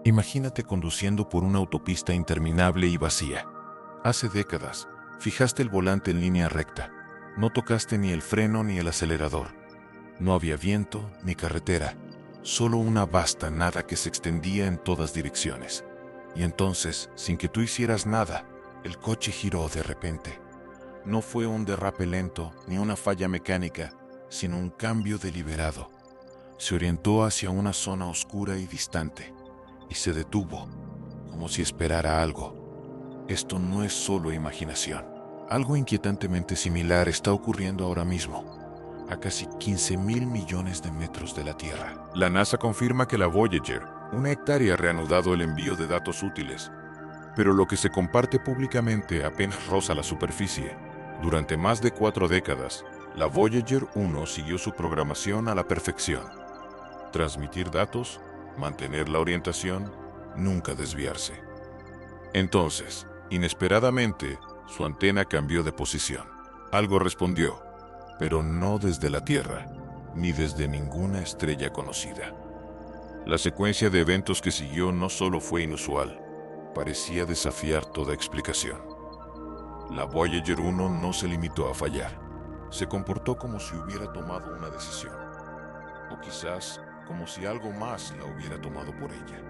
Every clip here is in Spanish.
Imagínate conduciendo por una autopista interminable y vacía. Hace décadas, fijaste el volante en línea recta. No tocaste ni el freno ni el acelerador. No había viento ni carretera, solo una vasta nada que se extendía en todas direcciones. Y entonces, sin que tú hicieras nada, el coche giró de repente. No fue un derrape lento ni una falla mecánica, sino un cambio deliberado. Se orientó hacia una zona oscura y distante, y se detuvo, como si esperara algo. Esto no es solo imaginación. Algo inquietantemente similar está ocurriendo ahora mismo, a casi 15.000 millones de metros de la Tierra. La NASA confirma que la Voyager, una hectárea, ha reanudado el envío de datos útiles, pero lo que se comparte públicamente apenas roza la superficie. Durante más de 4 décadas, la Voyager 1 siguió su programación a la perfección. Transmitir datos, mantener la orientación, nunca desviarse. Entonces, inesperadamente, su antena cambió de posición. Algo respondió, pero no desde la Tierra, ni desde ninguna estrella conocida. La secuencia de eventos que siguió no solo fue inusual, parecía desafiar toda explicación. La Voyager 1 no se limitó a fallar. Se comportó como si hubiera tomado una decisión, o quizás como si algo más la hubiera tomado por ella.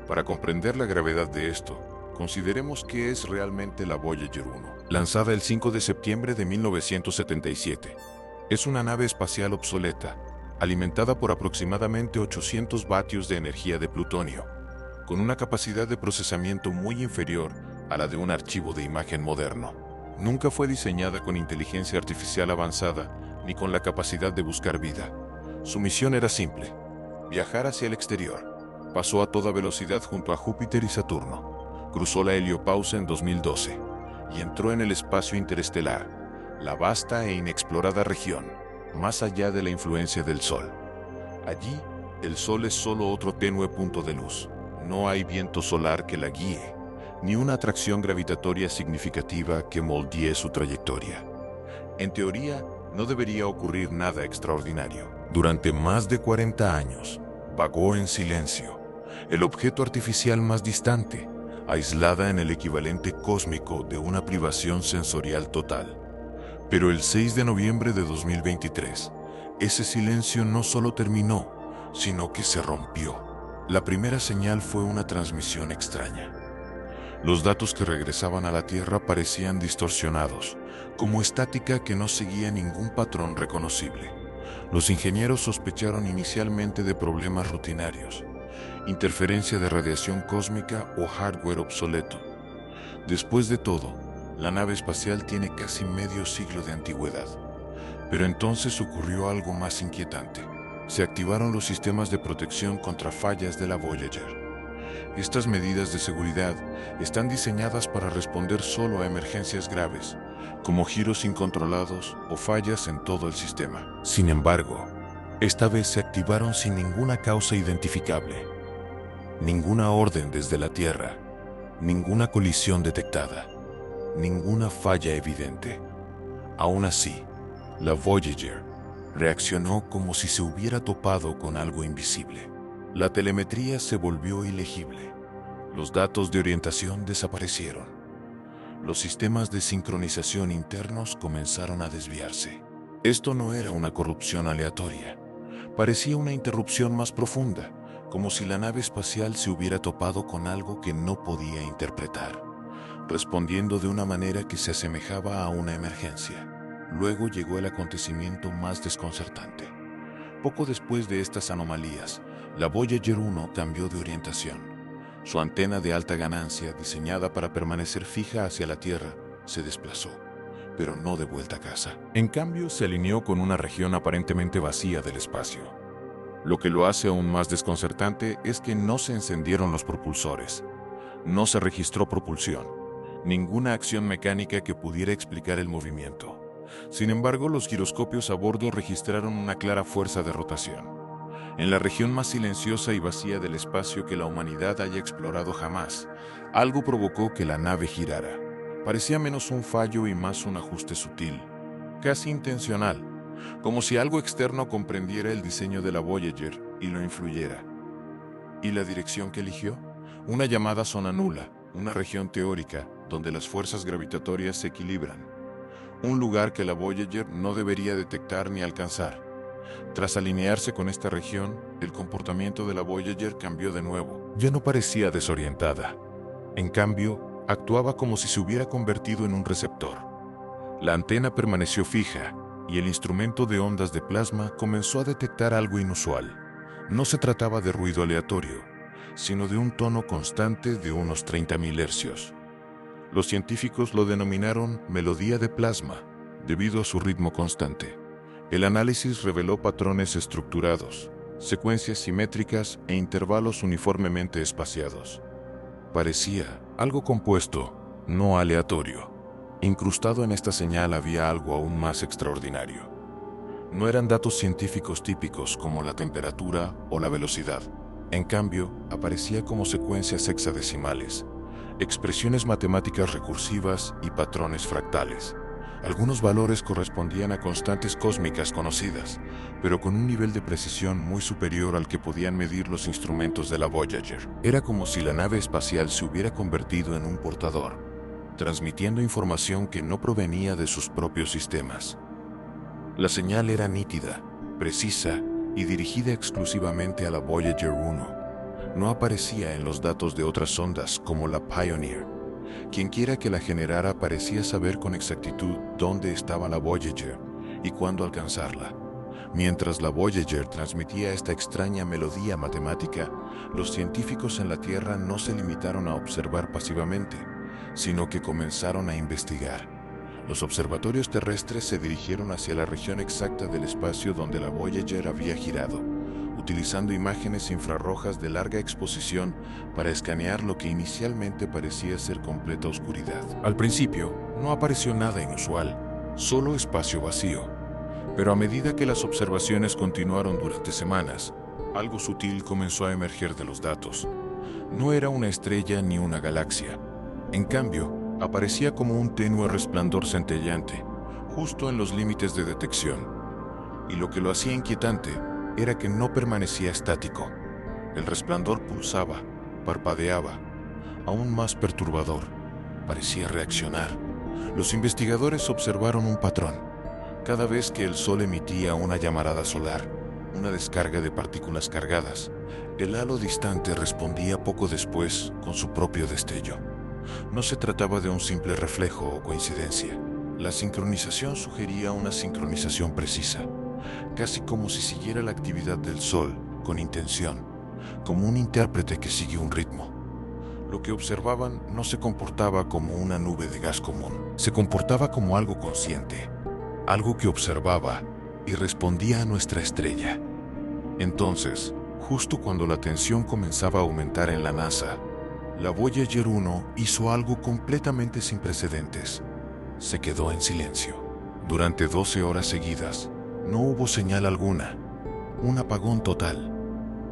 Para comprender la gravedad de esto, consideremos qué es realmente la Voyager 1. Lanzada el 5 de septiembre de 1977, es una nave espacial obsoleta, alimentada por aproximadamente 800 vatios de energía de plutonio, con una capacidad de procesamiento muy inferior a la de un archivo de imagen moderno. Nunca fue diseñada con inteligencia artificial avanzada ni con la capacidad de buscar vida. Su misión era simple: viajar hacia el exterior. Pasó a toda velocidad junto a Júpiter y Saturno. Cruzó la heliopausa en 2012 y entró en el espacio interestelar, la vasta e inexplorada región, más allá de la influencia del Sol. Allí, el Sol es solo otro tenue punto de luz. No hay viento solar que la guíe, ni una atracción gravitatoria significativa que moldee su trayectoria. En teoría, no debería ocurrir nada extraordinario. Durante más de 40 años, vagó en silencio, el objeto artificial más distante, aislada en el equivalente cósmico de una privación sensorial total. Pero el 6 de noviembre de 2023, ese silencio no solo terminó, sino que se rompió. La primera señal fue una transmisión extraña. Los datos que regresaban a la Tierra parecían distorsionados, como estática que no seguía ningún patrón reconocible. Los ingenieros sospecharon inicialmente de problemas rutinarios, interferencia de radiación cósmica o hardware obsoleto. Después de todo, la nave espacial tiene casi medio siglo de antigüedad. Pero entonces ocurrió algo más inquietante. Se activaron los sistemas de protección contra fallas de la Voyager. Estas medidas de seguridad están diseñadas para responder solo a emergencias graves, como giros incontrolados o fallas en todo el sistema. Sin embargo, esta vez se activaron sin ninguna causa identificable. Ninguna orden desde la Tierra, ninguna colisión detectada, ninguna falla evidente. Aún así, la Voyager reaccionó como si se hubiera topado con algo invisible. La telemetría se volvió ilegible. Los datos de orientación desaparecieron. Los sistemas de sincronización internos comenzaron a desviarse. Esto no era una corrupción aleatoria. Parecía una interrupción más profunda, como si la nave espacial se hubiera topado con algo que no podía interpretar, respondiendo de una manera que se asemejaba a una emergencia. Luego llegó el acontecimiento más desconcertante. Poco después de estas anomalías, la Voyager 1 cambió de orientación. Su antena de alta ganancia, diseñada para permanecer fija hacia la Tierra, se desplazó, pero no de vuelta a casa. En cambio, se alineó con una región aparentemente vacía del espacio. Lo que lo hace aún más desconcertante es que no se encendieron los propulsores. No se registró propulsión, ninguna acción mecánica que pudiera explicar el movimiento. Sin embargo, los giroscopios a bordo registraron una clara fuerza de rotación. En la región más silenciosa y vacía del espacio que la humanidad haya explorado jamás, algo provocó que la nave girara. Parecía menos un fallo y más un ajuste sutil, casi intencional, como si algo externo comprendiera el diseño de la Voyager y lo influyera. ¿Y la dirección que eligió? Una llamada zona nula, una región teórica donde las fuerzas gravitatorias se equilibran. Un lugar que la Voyager no debería detectar ni alcanzar. Tras alinearse con esta región, el comportamiento de la Voyager cambió de nuevo. Ya no parecía desorientada. En cambio, actuaba como si se hubiera convertido en un receptor. La antena permaneció fija y el instrumento de ondas de plasma comenzó a detectar algo inusual. No se trataba de ruido aleatorio, sino de un tono constante de unos 30.000 hercios. Los científicos lo denominaron melodía de plasma, debido a su ritmo constante. El análisis reveló patrones estructurados, secuencias simétricas e intervalos uniformemente espaciados. Parecía algo compuesto, no aleatorio. Incrustado en esta señal había algo aún más extraordinario. No eran datos científicos típicos como la temperatura o la velocidad. En cambio, aparecía como secuencias hexadecimales, expresiones matemáticas recursivas y patrones fractales. Algunos valores correspondían a constantes cósmicas conocidas, pero con un nivel de precisión muy superior al que podían medir los instrumentos de la Voyager. Era como si la nave espacial se hubiera convertido en un portador, transmitiendo información que no provenía de sus propios sistemas. La señal era nítida, precisa y dirigida exclusivamente a la Voyager 1. No aparecía en los datos de otras sondas como la Pioneer. Quienquiera que la generara parecía saber con exactitud dónde estaba la Voyager y cuándo alcanzarla. Mientras la Voyager transmitía esta extraña melodía matemática, los científicos en la Tierra no se limitaron a observar pasivamente, sino que comenzaron a investigar. Los observatorios terrestres se dirigieron hacia la región exacta del espacio donde la Voyager había girado, utilizando imágenes infrarrojas de larga exposición para escanear lo que inicialmente parecía ser completa oscuridad. Al principio, no apareció nada inusual, solo espacio vacío. Pero a medida que las observaciones continuaron durante semanas, algo sutil comenzó a emerger de los datos. No era una estrella ni una galaxia. En cambio, aparecía como un tenue resplandor centellante, justo en los límites de detección. Y lo que lo hacía inquietante era que no permanecía estático. El resplandor pulsaba, parpadeaba. Aún más perturbador, parecía reaccionar. Los investigadores observaron un patrón. Cada vez que el Sol emitía una llamarada solar, una descarga de partículas cargadas, el halo distante respondía poco después con su propio destello. No se trataba de un simple reflejo o coincidencia. La sincronización sugería una sincronización precisa, casi como si siguiera la actividad del Sol con intención, como un intérprete que sigue un ritmo. Lo que observaban no se comportaba como una nube de gas común, se comportaba como algo consciente, algo que observaba y respondía a nuestra estrella. Entonces, justo cuando la tensión comenzaba a aumentar en la NASA, la Voyager 1 hizo algo completamente sin precedentes. Se quedó en silencio. Durante 12 horas seguidas, no hubo señal alguna. Un apagón total.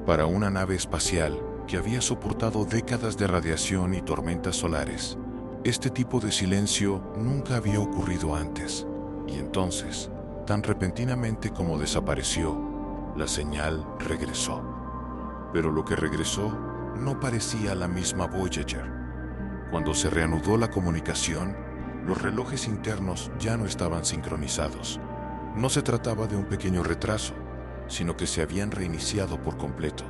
Para una nave espacial que había soportado décadas de radiación y tormentas solares, este tipo de silencio nunca había ocurrido antes. Y entonces, tan repentinamente como desapareció, la señal regresó. Pero lo que regresó no parecía la misma Voyager. Cuando se reanudó la comunicación, los relojes internos ya no estaban sincronizados. No se trataba de un pequeño retraso, sino que se habían reiniciado por completo.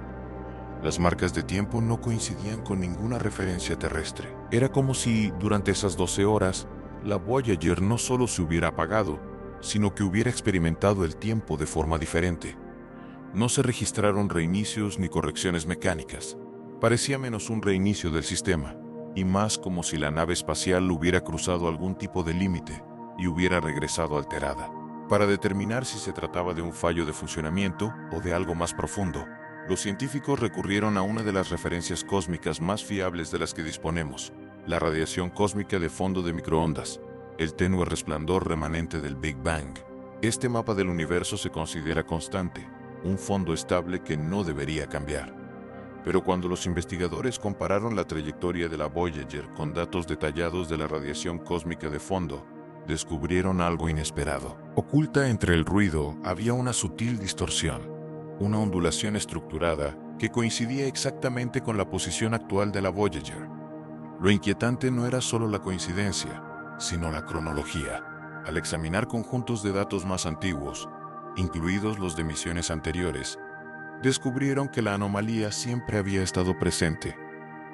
Las marcas de tiempo no coincidían con ninguna referencia terrestre. Era como si, durante esas 12 horas, la Voyager no solo se hubiera apagado, sino que hubiera experimentado el tiempo de forma diferente. No se registraron reinicios ni correcciones mecánicas. Parecía menos un reinicio del sistema, y más como si la nave espacial hubiera cruzado algún tipo de límite y hubiera regresado alterada. Para determinar si se trataba de un fallo de funcionamiento o de algo más profundo, los científicos recurrieron a una de las referencias cósmicas más fiables de las que disponemos, la radiación cósmica de fondo de microondas, el tenue resplandor remanente del Big Bang. Este mapa del universo se considera constante, un fondo estable que no debería cambiar. Pero cuando los investigadores compararon la trayectoria de la Voyager con datos detallados de la radiación cósmica de fondo, descubrieron algo inesperado. Oculta entre el ruido había una sutil distorsión, una ondulación estructurada que coincidía exactamente con la posición actual de la Voyager. Lo inquietante no era solo la coincidencia, sino la cronología. Al examinar conjuntos de datos más antiguos, incluidos los de misiones anteriores, descubrieron que la anomalía siempre había estado presente.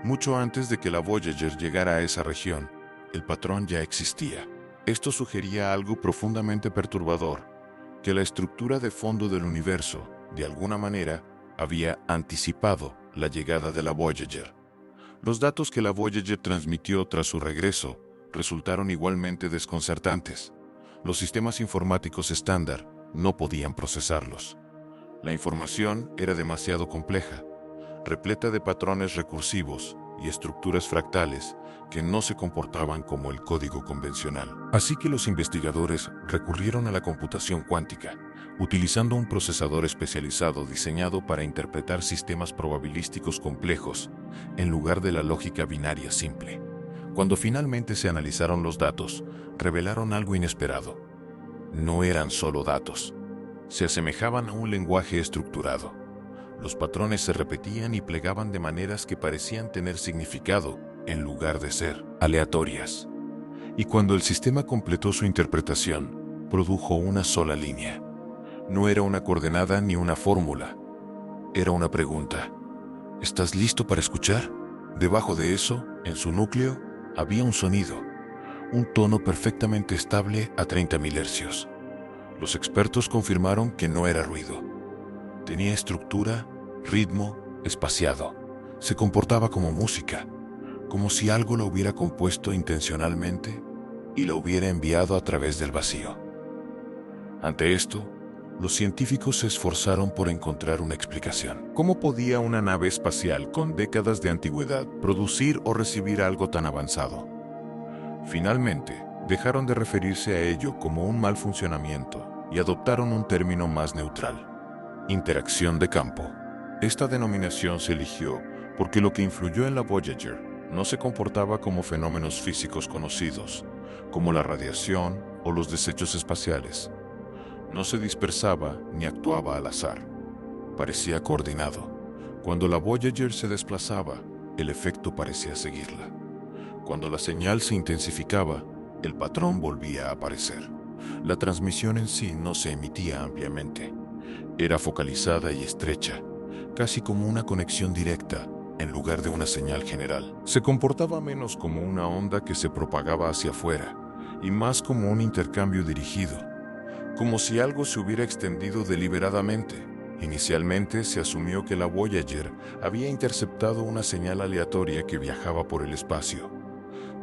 Mucho antes de que la Voyager llegara a esa región, el patrón ya existía. Esto sugería algo profundamente perturbador, que la estructura de fondo del universo, de alguna manera, había anticipado la llegada de la Voyager. Los datos que la Voyager transmitió tras su regreso resultaron igualmente desconcertantes. Los sistemas informáticos estándar no podían procesarlos. La información era demasiado compleja, repleta de patrones recursivos y estructuras fractales que no se comportaban como el código convencional. Así que los investigadores recurrieron a la computación cuántica, utilizando un procesador especializado diseñado para interpretar sistemas probabilísticos complejos en lugar de la lógica binaria simple. Cuando finalmente se analizaron los datos, revelaron algo inesperado. No eran solo datos. Se asemejaban a un lenguaje estructurado. Los patrones se repetían y plegaban de maneras que parecían tener significado en lugar de ser aleatorias. Y cuando el sistema completó su interpretación, produjo una sola línea. No era una coordenada ni una fórmula. Era una pregunta. ¿Estás listo para escuchar? Debajo de eso, en su núcleo, había un sonido, un tono perfectamente estable a 30.000 hercios. Los expertos confirmaron que no era ruido. Tenía estructura, ritmo, espaciado. Se comportaba como música, como si algo lo hubiera compuesto intencionalmente y lo hubiera enviado a través del vacío. Ante esto, los científicos se esforzaron por encontrar una explicación. ¿Cómo podía una nave espacial con décadas de antigüedad producir o recibir algo tan avanzado? Finalmente, dejaron de referirse a ello como un mal funcionamiento y adoptaron un término más neutral: interacción de campo. Esta denominación se eligió porque lo que influyó en la Voyager no se comportaba como fenómenos físicos conocidos, como la radiación o los desechos espaciales. No se dispersaba ni actuaba al azar. Parecía coordinado. Cuando la Voyager se desplazaba, el efecto parecía seguirla. Cuando la señal se intensificaba, el patrón volvía a aparecer. La transmisión en sí no se emitía ampliamente. Era focalizada y estrecha, casi como una conexión directa, en lugar de una señal general. Se comportaba menos como una onda que se propagaba hacia afuera, y más como un intercambio dirigido, como si algo se hubiera extendido deliberadamente. Inicialmente se asumió que la Voyager había interceptado una señal aleatoria que viajaba por el espacio.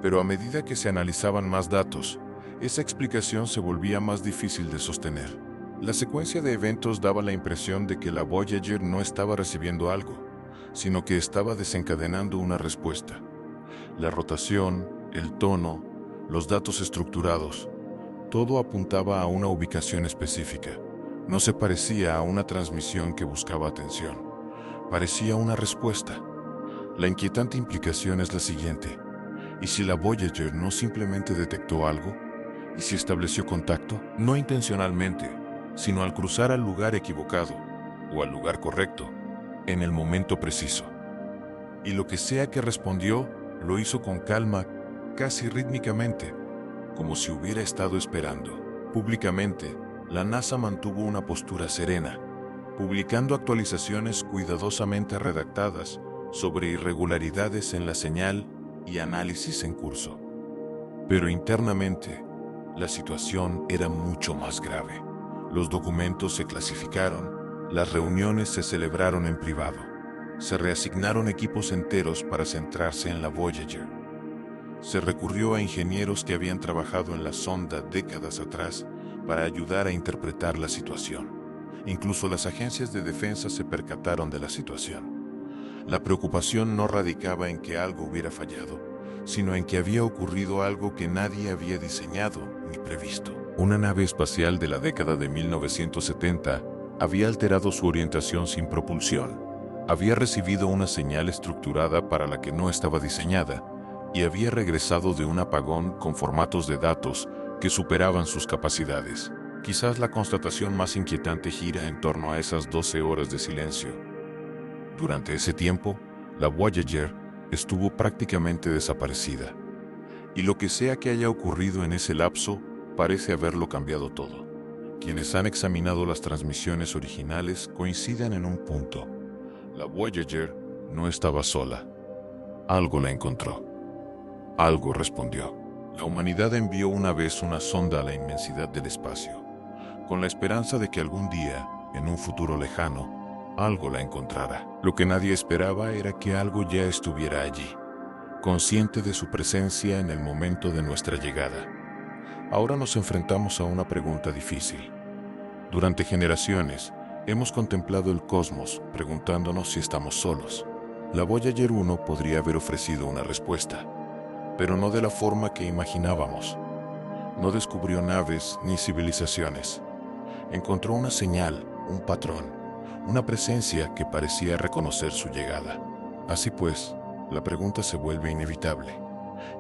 Pero a medida que se analizaban más datos, esa explicación se volvía más difícil de sostener. La secuencia de eventos daba la impresión de que la Voyager no estaba recibiendo algo, sino que estaba desencadenando una respuesta. La rotación, el tono, los datos estructurados, todo apuntaba a una ubicación específica. No se parecía a una transmisión que buscaba atención. Parecía una respuesta. La inquietante implicación es la siguiente: ¿y si la Voyager no simplemente detectó algo? ¿Y si estableció contacto? No intencionalmente, sino al cruzar al lugar equivocado, o al lugar correcto, en el momento preciso. Y lo que sea que respondió, lo hizo con calma, casi rítmicamente, como si hubiera estado esperando. Públicamente, la NASA mantuvo una postura serena, publicando actualizaciones cuidadosamente redactadas sobre irregularidades en la señal y análisis en curso. Pero internamente, la situación era mucho más grave. Los documentos se clasificaron, las reuniones se celebraron en privado, se reasignaron equipos enteros para centrarse en la Voyager. Se recurrió a ingenieros que habían trabajado en la sonda décadas atrás para ayudar a interpretar la situación. Incluso las agencias de defensa se percataron de la situación. La preocupación no radicaba en que algo hubiera fallado, sino en que había ocurrido algo que nadie había diseñado ni previsto. Una nave espacial de la década de 1970 había alterado su orientación sin propulsión, había recibido una señal estructurada para la que no estaba diseñada, y había regresado de un apagón con formatos de datos que superaban sus capacidades. Quizás la constatación más inquietante gira en torno a esas 12 horas de silencio. Durante ese tiempo, la Voyager estuvo prácticamente desaparecida, y lo que sea que haya ocurrido en ese lapso parece haberlo cambiado todo. Quienes han examinado las transmisiones originales coinciden en un punto: la Voyager no estaba sola. Algo la encontró. Algo respondió. La humanidad envió una vez una sonda a la inmensidad del espacio, con la esperanza de que algún día, en un futuro lejano, algo la encontrara. Lo que nadie esperaba era que algo ya estuviera allí, consciente de su presencia en el momento de nuestra llegada. Ahora nos enfrentamos a una pregunta difícil. Durante generaciones, hemos contemplado el cosmos preguntándonos si estamos solos. La Voyager 1 podría haber ofrecido una respuesta, pero no de la forma que imaginábamos. No descubrió naves ni civilizaciones. Encontró una señal, un patrón, una presencia que parecía reconocer su llegada. Así pues, la pregunta se vuelve inevitable.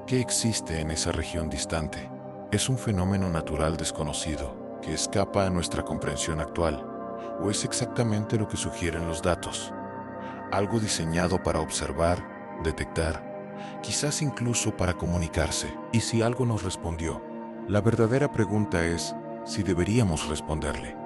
¿Qué existe en esa región distante? ¿Es un fenómeno natural desconocido que escapa a nuestra comprensión actual? ¿O es exactamente lo que sugieren los datos? Algo diseñado para observar, detectar, quizás incluso para comunicarse. Y si algo nos respondió, la verdadera pregunta es si deberíamos responderle.